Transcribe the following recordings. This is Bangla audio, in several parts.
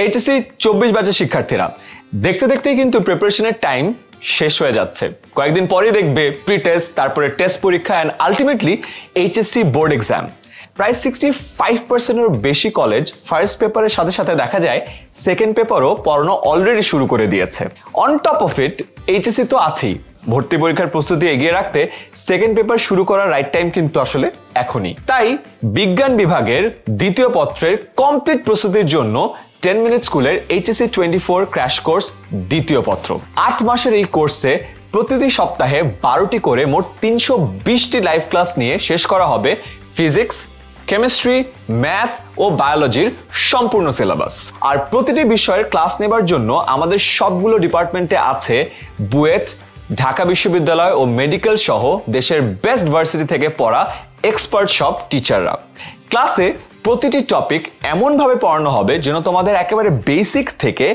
এইচএসসি 24 ব্যাচের শিক্ষার্থীরা দেখতে দেখতেই কিন্তু প্রিপারেশনের টাইম শেষ হয়ে যাচ্ছে। কয়েকদিন পরেই দেখবে প্রি টেস্ট, তারপরে টেস্ট পরীক্ষা and ultimately HSC board exam. প্রায় 65%-এর বেশি কলেজ ফার্স্ট পেপারের সাথে সাথে দেখা যায় সেকেন্ড পেপারও পড়ানো অলরেডি শুরু করে দিয়েছে। On top of it HSC তো আছেই, ভর্তি পরীক্ষার প্রস্তুতি এগিয়ে রাখতে সেকেন্ড পেপার শুরু করার রাইট টাইম কিন্তু আসলে এখনই। তাই বিজ্ঞান বিভাগের দ্বিতীয় পত্রের কমপ্লিট প্রস্তুতির জন্য 10 মিনিট স্কুলের HSC 24 ক্র্যাশ কোর্স দ্বিতীয় পত্র। 8 মাসের এই কোর্সে প্রতিটি সপ্তাহে 12টি করে মোট 320টি লাইভ ক্লাস নিয়ে শেষ করা হবে ফিজিক্স, কেমিস্ট্রি, ম্যাথ ও বায়োলজির সম্পূর্ণ সিলেবাস। আর প্রতিটি বিষয়ের ক্লাস নেবার জন্য আমাদের সবগুলো ডিপার্টমেন্টে আছে বুয়েট, ঢাকা বিশ্ববিদ্যালয় ও মেডিকেল সহ দেশের বেস্ট ভার্সিটি থেকে পড়া এক্সপার্ট সব টিচাররা। ক্লাসে প্রতিটি টপিক এমনভাবে পড়ানো হবে যেন তোমাদের একেবারে বেসিক থেকে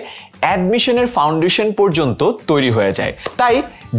অ্যাডমিশনের ফাউন্ডেশন পর্যন্ত তৈরি হয়ে যায়। তাই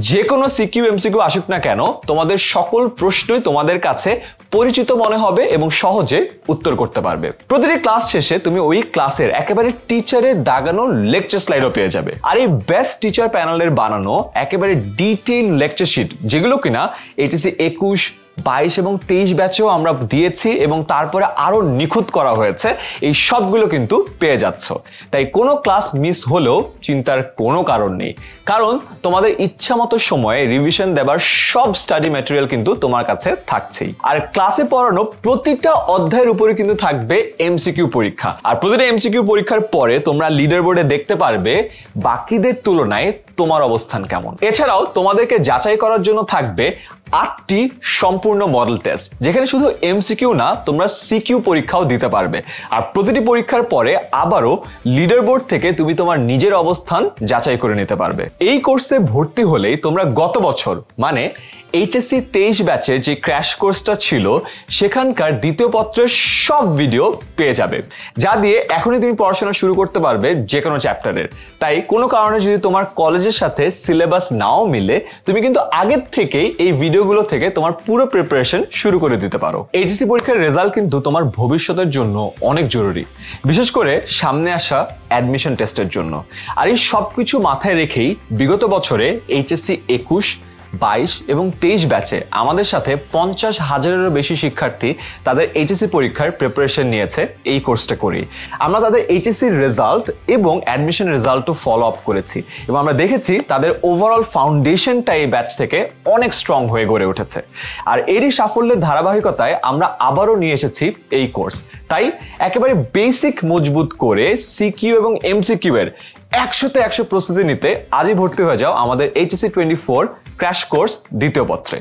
যে কোনো সিকিউ এমসিকিউ আসুক না কেন, তোমাদের সকল প্রশ্নই তোমাদের কাছে পরিচিত মনে হবে এবং সহজে উত্তর করতে পারবে। প্রতিটি ক্লাস শেষে তুমি ওই ক্লাসের একেবারে টিচারের দাগানো লেকচার স্লাইডও পেয়ে যাবে। আর এই বেস্ট টিচার প্যানেলের বানানো একেবারে ডিটেইল লেকচার শিট, যেগুলো কিনা এইচএসসি 21, 22 এবং 23 ব্যাচেও আমরা দিয়েছি এবং তারপরে আরো নিখুঁত করা হয়েছে, এই সবগুলো কিন্তু পেয়ে যাচ্ছ। তাই কোনো ক্লাস মিস হলেও চিন্তার কোনো কারণ নেই, কারণ তোমাদের ইচ্ছা মতো সময়ে রিভিশন দেবার সব স্টাডি ম্যাটেরিয়াল কিন্তু তোমার কাছে থাকছেই। আর ক্লাসে পড়ানো প্রতিটা অধ্যায়ের উপরে কিন্তু থাকবে এমসিকিউ পরীক্ষা। আর প্রতিটা এমসিকিউ পরীক্ষার পরে তোমরা লিডার বোর্ডে দেখতে পারবে বাকিদের তুলনায় তোমার অবস্থান কেমন। এছাড়াও তোমাদেরকে যাচাই করার জন্য থাকবে 8টি সম্পূর্ণ মডেল টেস্ট, যেখানে শুধু এমসিকিউ না, তোমরা সিকিউ পরীক্ষাও দিতে পারবে। আর প্রতিটি পরীক্ষার পরে আবারও লিডার বোর্ড থেকে তুমি তোমার নিজের অবস্থান যাচাই করে নিতে পারবে। এই কোর্সে ভর্তি হলেই তোমরা গত বছর মানে এইচএসসি 23 ব্যাচের যে ক্র্যাশ কোর্সটা ছিল সেখানকার দ্বিতীয় পত্রের সব ভিডিও পেয়ে যাবে, যা দিয়ে এখনই তুমি পড়াশোনা শুরু করতে পারবে যে কোনো চ্যাপ্টারের। তাই কোনো কারণে যদি তোমার কলেজের সাথে সিলেবাস নাও মিলে, তুমি কিন্তু আগের থেকেই এই ভিডিওগুলো থেকে তোমার পুরো প্রিপারেশন শুরু করে দিতে পারো। এইচএসসি পরীক্ষার রেজাল্ট কিন্তু তোমার ভবিষ্যতের জন্য অনেক জরুরি, বিশেষ করে সামনে আসা অ্যাডমিশন টেস্টের জন্য। আর এই সবকিছু মাথায় রেখেই বিগত বছরে এইচএসসি 21, 22 এবং 23 ব্যাচে আমাদের সাথে 50,000-এরও বেশি শিক্ষার্থী তাদের এইচএসসি পরীক্ষার প্রিপারেশন নিয়েছে এই কোর্সটা করে। আমরা তাদের এইচএসসি রেজাল্ট এবং অ্যাডমিশন রেজাল্টও ফলো আপ করেছি এবং আমরা দেখেছি তাদের ওভারঅল ফাউন্ডেশনটা এই ব্যাচ থেকে অনেক স্ট্রং হয়ে গড়ে উঠেছে। আর এরই সাফল্যের ধারাবাহিকতায় আমরা আবারও নিয়ে এসেছি এই কোর্স। তাই একেবারে বেসিক মজবুত করে সিকিউ এবং এমসিকিউ এর 100তে 100 প্রস্তুতি নিতে আজই ভর্তি হয়ে যাও আমাদের HSC 24 ক্র্যাশ কোর্স দ্বিতীয় পত্রে।